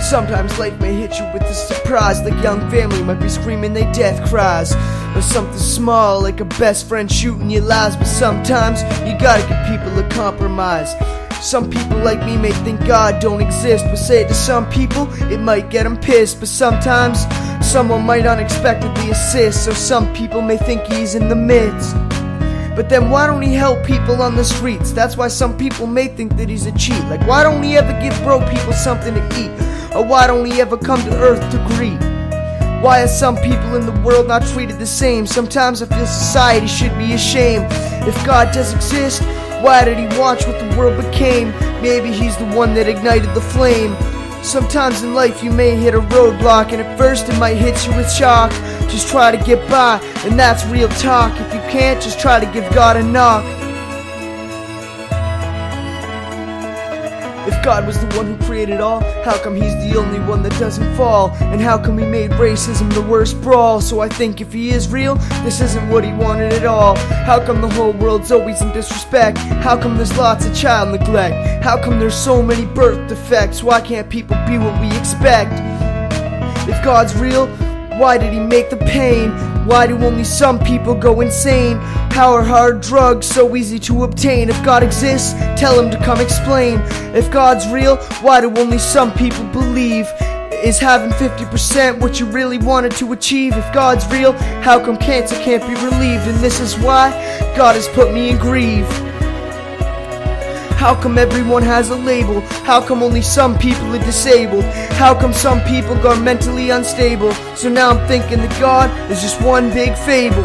Sometimes life may hit you with a surprise, like young family might be screaming their death cries, or something small like a best friend shooting your lies. But sometimes you gotta give people a compromise. Some people like me may think God don't exist, but say it to some people, it might get them pissed. But sometimes someone might unexpectedly assist, so some people may think he's in the midst. But then why don't he help people on the streets? That's why some people may think that he's a cheat. Like, why don't he ever give broke people something to eat? Or why don't he ever come to earth to greet? Why are some people in the world not treated the same? Sometimes I feel society should be ashamed. If God does exist, why did he watch what the world became? Maybe he's the one that ignited the flame. Sometimes in life you may hit a roadblock, and at first it might hit you with shock. Just try to get by, and that's real talk. If you can't, just try to give God a knock. If God was the one who created all, how come he's the only one that doesn't fall? And how come he made racism the worst brawl? So I think if he is real, this isn't what he wanted at all. How come the whole world's always in disrespect? How come there's lots of child neglect? How come there's so many birth defects? Why can't people be what we expect? If God's real, why did he make the pain? Why do only some people go insane? How are hard drugs so easy to obtain? If God exists, tell him to come explain. If God's real, why do only some people believe? Is having 50% what you really wanted to achieve? If God's real, how come cancer can't be relieved? And this is why God has put me in grief. How come everyone has a label? How come only some people are disabled? How come some people are mentally unstable? So now I'm thinking that God is just one big fable.